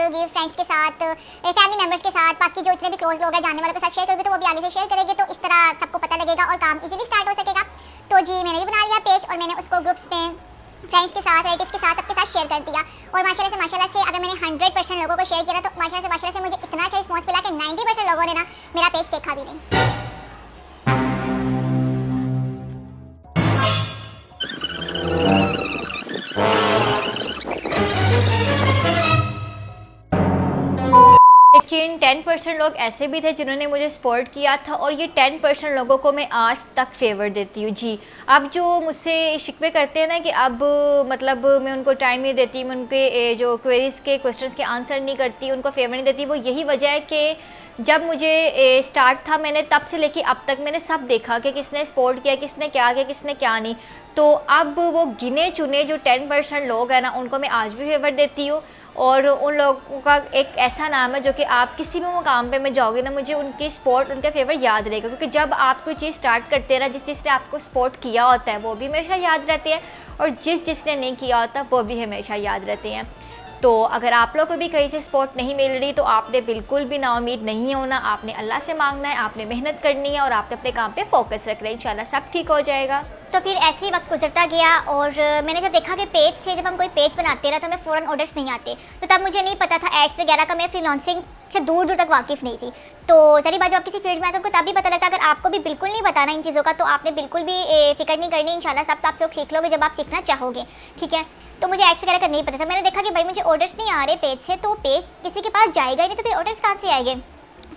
करोगी फ्रेंड्स के साथ, फैमिली मेंबर्स के साथ, बाकी जो इतने भी क्लोज लोग हैं जानने वालों के साथ शेयर करोगे तो वो भी आगे से शेयर करेंगे, तो इस तरह सबको पता लगेगा और काम इजीली स्टार्ट हो सकेगा। तो जी मैंने भी बना लिया पेज और मैंने उसको ग्रुप्स में फ्रेंड्स के साथ, रिलेटिव्स के साथ, सबके साथ शेयर कर दिया। और माशाल्लाह से अगर मैंने 100% लोगों को शेयर किया तो माशाल्लाह से मुझे इतना अच्छा रिस्पॉन्स मिला कि 90% लोगों ने ना मेरा पेज देखा भी नहीं। लेकिन 10% लोग ऐसे भी थे जिन्होंने मुझे सपोर्ट किया था और ये 10% लोगों को मैं आज तक फेवर देती हूँ। जी अब जो मुझसे शिकवे करते हैं ना कि अब मतलब मैं उनको टाइम नहीं देती, मैं उनके जो क्वेरीज़ के क्वेश्चंस के आंसर नहीं करती, उनको फेवर नहीं देती, वो यही वजह है कि जब मुझे स्टार्ट था मैंने तब से लेके अब तक मैंने सब देखा कि किसने सपोर्ट किया, किसने क्या किया, किसने क्या नहीं। तो अब वो गिने चुने जो 10% लोग हैं ना उनको मैं आज भी फेवर देती हूँ। और उन लोगों का एक ऐसा नाम है जो कि आप किसी भी मुकाम पे मैं जाओगे ना मुझे उनकी सपोर्ट, उनका फेवर याद रहेगा, क्योंकि जब आप कोई चीज़ स्टार्ट करते हैं ना जिस जिसने आपको सपोर्ट किया होता है वो भी हमेशा याद रहते हैं और जिसने नहीं किया होता वो भी हमेशा याद रहते हैं। तो अगर आप लोग को भी कहीं से सपोर्ट नहीं मिल रही तो आपने बिल्कुल भी नाउमीद नहीं होना, आपने अल्लाह से मांगना है, आपने मेहनत करनी है और आपने अपने काम पे फोकस रखना है, इंशाल्लाह सब ठीक हो जाएगा। तो फिर ऐसे ही वक्त गुजरता गया और मैंने जब देखा कि पेज से जब हम कोई पेज बनाते रहे तो हमें फ़ौरन ऑर्डर्स नहीं आते, तो तब मुझे नहीं पता था एड्स वगैरह का, मैं फ्रीलांसिंग से दूर दूर तक वाकिफ़ नहीं थी। तो सारी बात जब आप किसी फील्ड में आते हो तब भी पता लगता है। अगर आपको भी बिल्कुल नहीं बताना इन चीज़ों का तो आपने बिल्कुल भी फिक्र नहीं करनी, इंशाल्लाह सब आप लोग सीख लोगे जब आप सीखना चाहोगे, ठीक है। तो मुझे एड्स वगैरह का नहीं पता था, मैंने देखा कि भाई मुझे ऑर्डर्स नहीं आ रहे पेज से, तो पेज किसी के पास जाएगा ही नहीं तो फिर ऑर्डर्स कहाँ से आएंगे।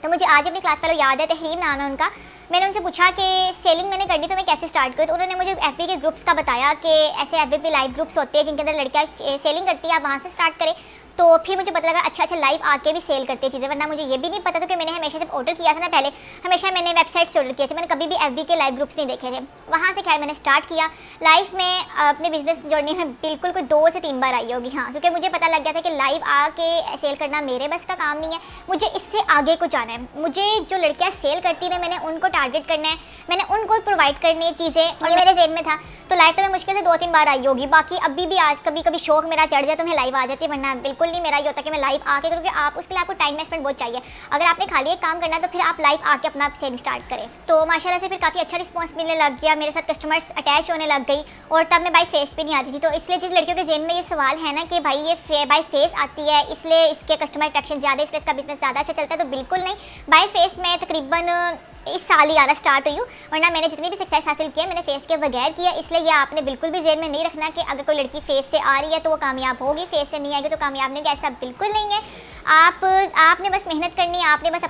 तो मुझे आज अपनी क्लास फेलो याद है, तहीम नाम है उनका, मैंने उनसे पूछा कि सेलिंग मैंने करनी तो मैं कैसे स्टार्ट करूँ। तो उन्होंने मुझे एफबी के ग्रुप्स का बताया कि ऐसे एफबी पे लाइव ग्रुप्स होते हैं जिनके अंदर लड़कियाँ सेलिंग करती है, आप वहाँ से स्टार्ट करें। तो फिर मुझे पता लगा अच्छा लाइव आके भी सेल करते हैं चीज़ें, वरना मुझे ये भी नहीं पता था कि मैंने हमेशा जब ऑर्डर किया था ना पहले हमेशा मैंने वेबसाइट से ऑर्डर किए थे, मैंने कभी भी एफबी के लाइव ग्रुप्स नहीं देखे थे। वहाँ से खैर मैंने स्टार्ट किया लाइव में अपने बिजनेस जर्नी में बिल्कुल कोई 2 से 3 बार आई होगी, हाँ, क्योंकि मुझे पता लग गया था कि लाइव आके सेल करना मेरे बस का काम नहीं है, मुझे इससे आगे को जाना है। मुझे जो लड़कियाँ सेल करती हैं मैंने उनको टारगेट करना है, मैंने उनको प्रोवाइड करनी है चीज़ें, और ये मेरे जेन में था। तो लाइव तो मैं मुश्किल से 2-3 बार आई होगी, बाकी अभी भी आज कभी कभी शौक मेरा चढ़ जाए तो मैं लाइव आ जाती है, वरना बिल्कुल नहीं मेरा ये होता कि मैं लाइव आके, क्योंकि आप उसके लिए आपको टाइम मैनेजमेंट बहुत चाहिए। अगर आपने खाली एक काम करना है तो फिर आप लाइव आके अपना सेलिंग स्टार्ट करें। तो माशाल्लाह से फिर काफ़ी अच्छा रिस्पॉन्स मिलने लग गया, मेरे साथ कस्टमर्स अटैच होने लग गई और तब मैं बाई फेस पे नहीं आती थी। तो इसलिए जिस लड़कियों के जेन में ये सवाल है ना कि भाई ये बाई फेस आती है इसलिए इसके कस्टमर अट्रैक्शन ज़्यादा, इसलिए इसका बिजनेस ज़्यादा अच्छा चलता है, तो बिल्कुल नहीं। बाई फेस में तकरीबन इस साल ही आना स्टार्ट हुई हूँ, वरना मैंने जितनी भी सक्सेस हासिल किया मैंने फेस के बगैर किया। इसलिए ये आपने बिल्कुल भी जेन में नहीं रखना कि अगर कोई लड़की फेस से आ रही है तो वो कामयाब होगी, फेस से नहीं आएगी तो कामयाब नहीं होगी, ऐसा बिल्कुल नहीं है। आपने बस मेहनत करनी है, आपने बस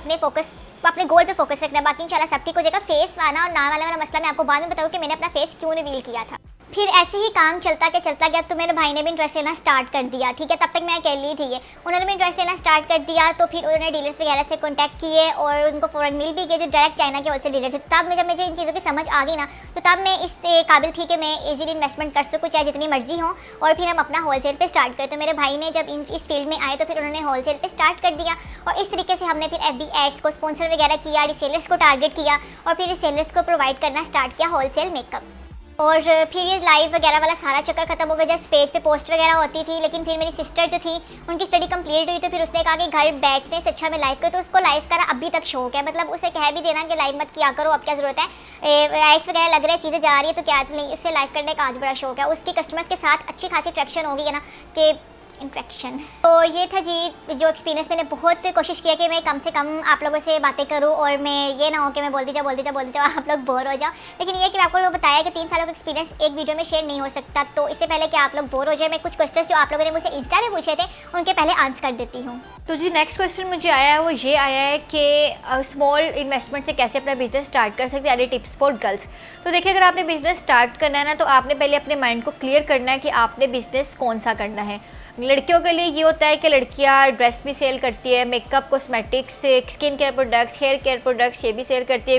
अपने गोल पे फोकस रखना है, बाकी इंशाल्लाह सब ठीक हो जाएगा। फेस आना और नाम वाला मसला मैं आपको बाद में बताऊँ कि मैंने अपना फेस क्यों रिवील किया था। फिर ऐसे ही काम चलता गया तो मेरे भाई ने भी इंटरेस्ट लेना स्टार्ट कर दिया, ठीक है। तब तक मैं अकेली थी, उन्होंने भी इंटरेस्ट लेना स्टार्ट कर दिया। तो फिर उन्होंने डीलर्स वगैरह से कांटेक्ट किए और उनको फ़ौरन मिल भी गए जो डायरेक्ट चाइना के होलसेल डीलर थे। तब जब मुझे इन चीज़ों की समझ आ गई ना तो तब मैं इस काबिल थी कि मैं इजीली इन्वेस्टमेंट कर सकूँ चाहे जितनी मर्जी हो, और फिर हम अपना होलसेल पे स्टार्ट करें। तो मेरे भाई ने जब इस फील्ड में आए तो फिर उन्होंने होलसेल पे स्टार्ट कर दिया और इस तरीके से हमने फिर एफबी एड्स को स्पॉन्सर वगैरह किया, रिसेलर्स को टारगेट किया और फिर रिसेलर्स को प्रोवाइड करना स्टार्ट किया होलसेल मेकअप। और फिर ये लाइव वगैरह वाला सारा चक्कर खत्म हो गया जब पेज पे पोस्ट वगैरह होती थी। लेकिन फिर मेरी सिस्टर जो थी उनकी स्टडी कंप्लीट हुई तो फिर उसने कहा कि घर बैठने से अच्छा मैं लाइव करूँ, तो उसको लाइव का अभी तक शौक है। मतलब उसे कह भी देना कि लाइव मत किया करो, अब क्या ज़रूरत है, एड्स वगैरह लग रहे हैं, चीज़ें जा रही है तो क्या नहीं, उससे लाइव करने का आज बड़ा शौक है। उसकी कस्टमर्स के साथ अच्छी खासी ट्रैक्शन होगी है ना कि इंट्रैक्शन। तो ये था जी जो एक्सपीरियंस, मैंने बहुत कोशिश किया कि मैं कम से कम आप लोगों से बातें करूं और मैं ये ना हो कि मैं बोलती जाओ आप लोग बोर हो जाओ। लेकिन ये कि मैं आपको बताया कि 3 सालों का एक्सपीरियंस एक वीडियो में शेयर नहीं हो सकता, तो इससे पहले कि आप लोग बोर हो जाए मैं कुछ क्वेश्चन जो आप लोगों ने मुझे इंस्टा में पूछे थे उनके पहले आंसर कर देती हूँ। तो जी नेक्स्ट क्वेश्चन मुझे आया है, वो ये आया है कि स्मॉल इन्वेस्टमेंट से कैसे अपना बिजनेस स्टार्ट कर सकते हैं, यानी टिप्स फॉर गर्ल्स। तो देखिए अगर आपने बिजनेस स्टार्ट करना है ना तो आपने पहले अपने माइंड को क्लियर करना है कि आपने बिजनेस कौन सा करना है। लड़कियों के लिए ये होता है कि लड़कियां ड्रेस भी सेल करती है, makeup, cosmetics, skin care products, हेयर केयर प्रोडक्ट्स ये भी सेल करती है,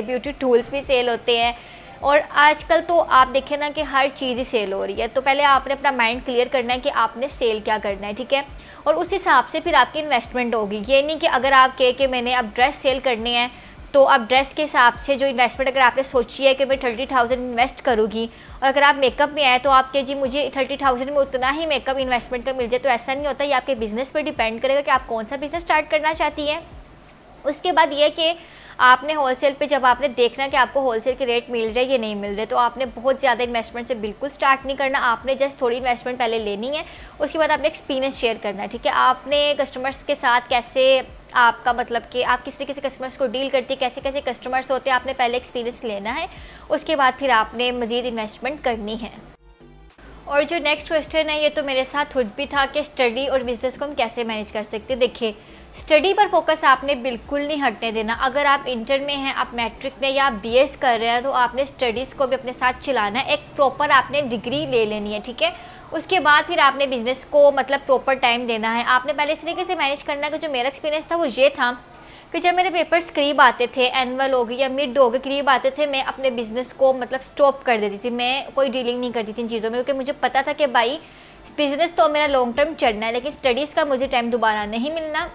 ब्यूटी टूल्स भी सेल होते हैं। और आजकल तो आप देखें ना कि हर चीज़ ही सेल हो रही है। तो पहले आपने अपना माइंड क्लियर करना है कि आपने सेल क्या करना है, ठीक है। और उस हिसाब से फिर आपकी इन्वेस्टमेंट होगी। ये नहीं कि अगर आप कहे कि मैंने अब ड्रेस सेल करनी है तो अब ड्रेस के हिसाब से जो इन्वेस्टमेंट अगर आपने सोची है कि मैं 30,000 इन्वेस्ट करूँगी, और अगर आप मेकअप में आए तो आपके जी मुझे 30,000 में उतना ही मेकअप इन्वेस्टमेंट का मिल जाए, तो ऐसा नहीं होता। ये आपके बिज़नेस पर डिपेंड करेगा कि आप कौन सा बिज़नेस स्टार्ट करना चाहती हैं। उसके बाद ये कि आपने होलसेल पे जब आपने देखना कि आपको होलसेल के रेट मिल रहे या नहीं मिल रहे, तो आपने बहुत ज़्यादा इन्वेस्टमेंट से बिल्कुल स्टार्ट नहीं करना। आपने जस्ट थोड़ी इन्वेस्टमेंट पहले लेनी है, उसके बाद आपने एक्सपीरियंस शेयर करना है, ठीक है। आपने कस्टमर्स के साथ कैसे, आपका मतलब कि आप किस तरीके से कस्टमर्स को डील करती है, कैसे कैसे कस्टमर्स होते हैं, आपने पहले एक्सपीरियंस लेना है, उसके बाद फिर आपने मज़ीद इन्वेस्टमेंट करनी है। और जो नेक्स्ट क्वेश्चन है ये तो मेरे साथ खुद भी था कि स्टडी और बिज़नेस को हम कैसे मैनेज कर सकते हैं। देखिए, स्टडी पर फोकस आपने बिल्कुल नहीं हटने देना। अगर आप इंटर में हैं, आप मैट्रिक में या आप बीएस कर रहे हैं, तो आपने स्टडीज़ को भी अपने साथ चलाना है। एक प्रॉपर आपने डिग्री ले लेनी है, ठीक है। उसके बाद फिर आपने बिज़नेस को मतलब प्रॉपर टाइम देना है। आपने पहले इस तरीके से मैनेज करना है कि जो मेरा एक्सपीरियंस था वो ये था कि जब मेरे पेपर्स करीब आते थे, एनुअल हो गए या मिड हो गए करीब आते थे, मैं अपने बिज़नेस को मतलब स्टॉप कर देती थी। मैं कोई डीलिंग नहीं करती थी इन चीज़ों में, क्योंकि मुझे पता था कि भाई बिज़नेस तो मेरा लॉन्ग टर्म चलना है, लेकिन स्टडीज़ का मुझे टाइम दोबारा नहीं मिलना।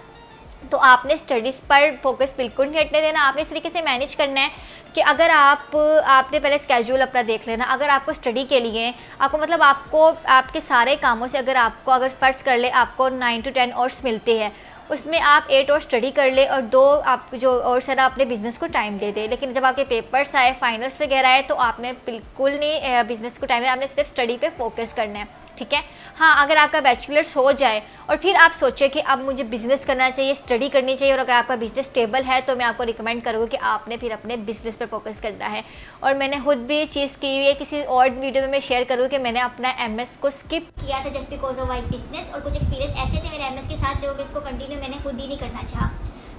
तो आपने स्टडीज़ पर फोकस बिल्कुल नहीं हटने देना। आपने इस तरीके से मैनेज करना है कि अगर आपने पहले स्केड्यूल अपना देख लेना। अगर आपको स्टडी के लिए आपको मतलब आपको आपके सारे कामों से अगर फ़र्ज़ कर ले आपको 9 to 10 आवर्स मिलते हैं, उसमें आप 8 आवर्स स्टडी कर ले और 2 आप जो आवर्स है ना अपने बिज़नेस को टाइम दे दे। लेकिन जब आपके पेपर्स आए, फाइनल्स वगैरह आए, तो आपने बिल्कुल नहीं बिज़नेस को टाइम दिया, आपने सिर्फ स्टडी पे फोकस करना है, ठीक है। हाँ, अगर आपका बैचलर्स हो जाए और फिर आप सोचें कि अब मुझे बिज़नेस करना चाहिए, स्टडी करनी चाहिए, और अगर आपका बिज़नेस स्टेबल है, तो मैं आपको रिकमेंड करूँगी कि आपने फिर अपने बिज़नेस पर फोकस करना है। और मैंने खुद भी चीज़ की हुई है, किसी और वीडियो में मैं शेयर करूँ कि मैंने अपना MS को स्किप किया था just because of my business, और कुछ एक्सपीरियंस ऐसे थे मेरे MS के साथ जो इसको कंटिन्यू मैंने खुद ही नहीं करना चाहा।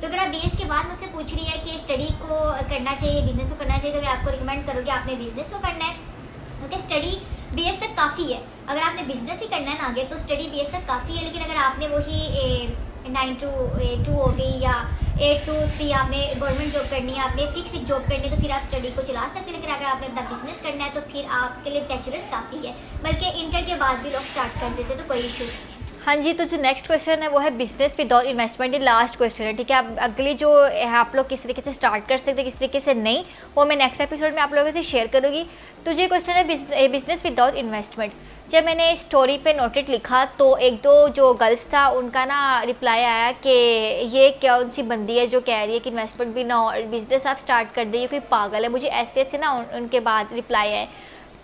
तो अगर आप BS के बाद मुझसे पूछ रही है कि स्टडी को करना चाहिए, बिजनेस को करना चाहिए, तो मैं आपको रिकमेंड करूँगी आपने बिजनेस को करना है, क्योंकि स्टडी BS तक काफ़ी है। अगर आपने बिजनेस ही करना है ना आगे, तो स्टडी BS तक काफ़ी है। लेकिन अगर आपने वही 9 to 2 हो गई या 8 to 3 आपने गवर्नमेंट जॉब करनी है, आपने फिक्स एक जॉब करनी है, तो फिर आप स्टडी को चला सकते हैं। लेकिन अगर आपने अपना बिजनेस करना है, तो फिर आपके लिए बैचलर्स काफ़ी है। बल्कि इंटर के बाद भी लोग स्टार्ट कर देते, तो कोई इशू नहीं है। हाँ जी, तो जो नेक्स्ट क्वेश्चन है वो है बिजनेस विदाउट इन्वेस्टमेंट। ये लास्ट क्वेश्चन है, ठीक है। अब अगली जो है आप लोग किस तरीके से स्टार्ट कर सकते हैं, किस तरीके से नहीं, वो मैं नेक्स्ट एपिसोड में आप लोगों से शेयर करूँगी। तो ये क्वेश्चन है बिजनेस विदाउट इन्वेस्टमेंट। जब मैंने स्टोरी पे नोटेड लिखा, तो एक दो जो गर्ल्स था उनका ना रिप्लाई आया कि ये कौन सी बंदी है जो कह रही है कि इन्वेस्टमेंट भी ना और बिज़नेस आप स्टार्ट कर दिए, कोई पागल है। मुझे ऐसे ऐसे ना उनके बाद रिप्लाई आए।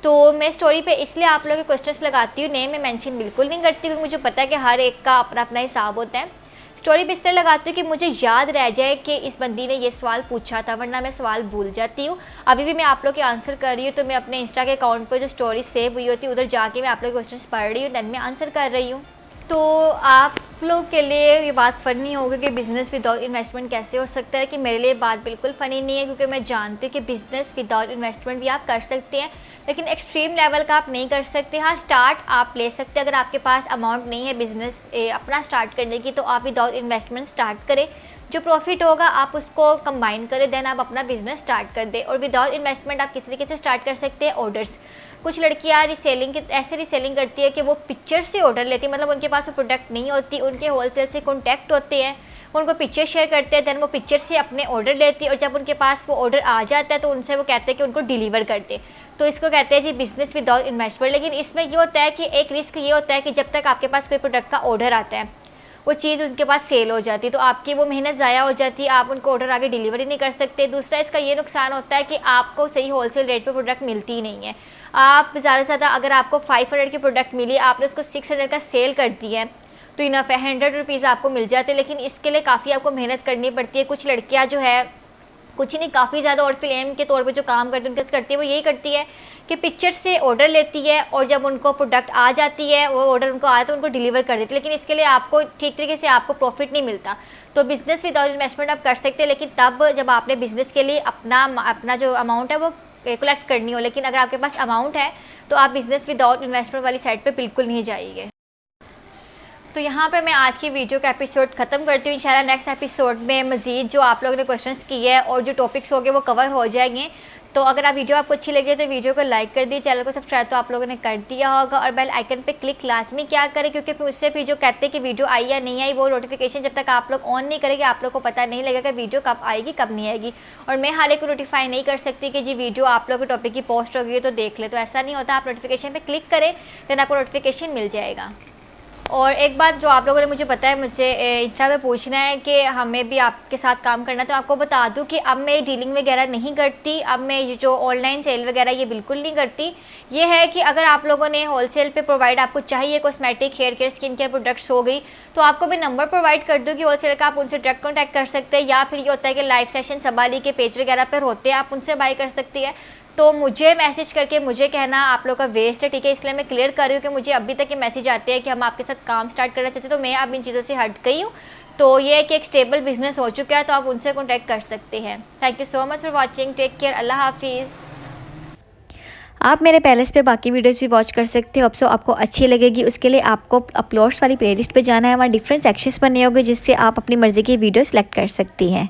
तो मैं स्टोरी पे इसलिए आप लोगों के क्वेश्चंस लगाती हूँ, नेम में मेंशन बिल्कुल नहीं करती, क्योंकि मुझे पता है कि हर एक का अपना अपना हिसाब होता है। स्टोरी पे इसलिए लगाती हूँ कि मुझे याद रह जाए कि इस बंदी ने ये सवाल पूछा था, वरना मैं सवाल भूल जाती हूँ। अभी भी मैं आप लोग के आंसर कर रही हूँ, तो मैं अपने इंस्टा के अकाउंट पर जो स्टोरी सेव हुई होती है उधर जाके मैं आप लोग के क्वेश्चन पढ़ रही हूँ, दैन मैं आंसर कर रही हूँ। तो आप लोग के लिए ये बात फ़नी होगी कि बिज़नेस विदाउट इन्वेस्टमेंट कैसे हो सकता है, कि मेरे लिए बात बिल्कुल फ़नी नहीं है, क्योंकि मैं जानती हूँ कि बिज़नेस विदाउट इन्वेस्टमेंट भी आप कर सकते हैं, लेकिन एक्सट्रीम लेवल का आप नहीं कर सकते। हाँ, स्टार्ट आप ले सकते हैं। अगर आपके पास अमाउंट नहीं है बिज़नेस अपना स्टार्ट करने की, तो आप विदाउट इन्वेस्टमेंट स्टार्ट करें। जो प्रॉफिट होगा आप उसको कंबाइन करें, देन आप अपना बिज़नेस स्टार्ट कर दें। और विदाउट इन्वेस्टमेंट आप किस तरीके से स्टार्ट कर सकते हैं, ऑर्डर्स। कुछ लड़कियाँ रीसेलिंग ऐसे रीसेलिंग करती है कि वो पिक्चर से ऑर्डर लेती है, मतलब उनके पास वो प्रोडक्ट नहीं होती, उनके होलसेल से कॉन्टैक्ट होते हैं, उनको पिक्चर शेयर करते हैं, दैन वो पिक्चर से अपने ऑर्डर लेती है, और जब उनके पास वो ऑर्डर आ जाता है तो उनसे वो कहते हैं कि उनको डिलीवर कर दे। तो इसको कहते हैं जी बिज़नेस विदाउट इन्वेस्टमेंट। लेकिन इसमें ये होता है कि एक रिस्क ये होता है कि जब तक आपके पास कोई प्रोडक्ट का ऑर्डर आता है, वो चीज़ उनके पास सेल हो जाती है, तो आपकी वो मेहनत ज़ाया हो जाती है, आप उनको ऑर्डर आगे डिलीवरी नहीं कर सकते। दूसरा इसका ये नुकसान होता है कि आपको सही होलसेल रेट पे प्रोडक्ट मिलती ही नहीं है। आप ज़्यादा से ज़्यादा अगर आपको 500 की प्रोडक्ट मिली, आपने उसको 600 का सेल कर दी है, तो इनफ है 100 रुपीज़ आपको मिल जाते हैं। लेकिन इसके लिए काफ़ी आपको मेहनत करनी पड़ती है। कुछ लड़कियाँ जो है कुछ नहीं, काफ़ी ज़्यादा और फिल्म के तौर पे जो काम करती है उनके करती है, वो यही करती है कि पिक्चर से ऑर्डर लेती है, और जब उनको प्रोडक्ट आ जाती है, वो ऑर्डर उनको आया तो उनको डिलीवर कर देती है। लेकिन इसके लिए आपको ठीक तरीके से आपको प्रॉफिट नहीं मिलता। तो बिज़नेस विदाउट इन्वेस्टमेंट आप कर सकते हैं, लेकिन तब जब आपने बिज़नेस के लिए अपना जो अमाउंट है वो कलेक्ट करनी हो। लेकिन अगर आपके पास अमाउंट है तो आप बिज़नेस विदाउट इन्वेस्टमेंट वाली साइड पर बिल्कुल नहीं जाइए। तो यहाँ पे मैं आज की वीडियो का एपिसोड ख़त्म करती हूँ। इंशाल्लाह नेक्स्ट एपिसोड में मज़ीद जो आप लोगों ने क्वेश्चंस किए हैं और जो टॉपिक्स होंगे वो कवर हो जाएंगे। तो अगर आप वीडियो आपको अच्छी लगी तो वीडियो को लाइक कर दिए, चैनल को सब्सक्राइब तो आप लोगों ने कर दिया होगा, और बेल आइकन पे क्लिक लाजमी क्या करें, क्योंकि फिर उससे फिर जो कहते हैं कि वीडियो आई या नहीं आई, वो नोटिफिकेशन जब तक आप लोग ऑन नहीं करेंगे आप लोग को पता नहीं लगेगा वीडियो कब आएगी कब नहीं आएगी। और मैं हर एक को नोटिफाई नहीं कर सकती कि जी वीडियो आप लोग के टॉपिक की पोस्ट होगी तो देख ले, तो ऐसा नहीं होता। आप नोटिफिकेशन पर क्लिक करें देन आपको नोटिफिकेशन मिल जाएगा। और एक बात जो आप लोगों ने मुझे पता है, मुझे इंस्टा पे पूछना है कि हमें भी आपके साथ काम करना, तो आपको बता दूं कि अब मैं डीलिंग वगैरह नहीं करती। अब मैं ये जो ऑनलाइन सेल वगैरह ये बिल्कुल नहीं करती। ये है कि अगर आप लोगों ने होलसेल पे प्रोवाइड आपको चाहिए cosmetic, hair care, skin care products हो गई, तो आपको भी नंबर प्रोवाइड कर दूँ कि होलसेल का, आप उनसे डायरेक्ट कॉन्टैक्ट कर सकते हैं, या फिर ये होता है कि लाइव सेशन सबाली के पेज वगैरह पर होते हैं, आप उनसे बाई कर सकती है। तो मुझे मैसेज करके मुझे कहना आप लोग का वेस्ट है, ठीक है। इसलिए मैं क्लियर कर रही हूँ कि मुझे अभी तक ये मैसेज आते हैं कि हम आपके साथ काम स्टार्ट करना चाहते हैं, तो मैं अब इन चीज़ों से हट गई हूँ। तो ये है कि एक स्टेबल बिजनेस हो चुका है, तो आप उनसे कॉन्टैक्ट कर सकते हैं। Thank you so much for watching, take care, अल्लाह हाफिज़। आप मेरे पैलेस पे बाकी वीडियोस भी वॉच कर सकते हो। अब सो आपको अच्छी लगेगी, उसके लिए आपको अपलोड्स वाली प्लेलिस्ट पे जाना है, वहाँ डिफरेंट सेक्शंस बने होंगे जिससे आप अपनी मर्ज़ी की वीडियो सेलेक्ट कर सकती हैं।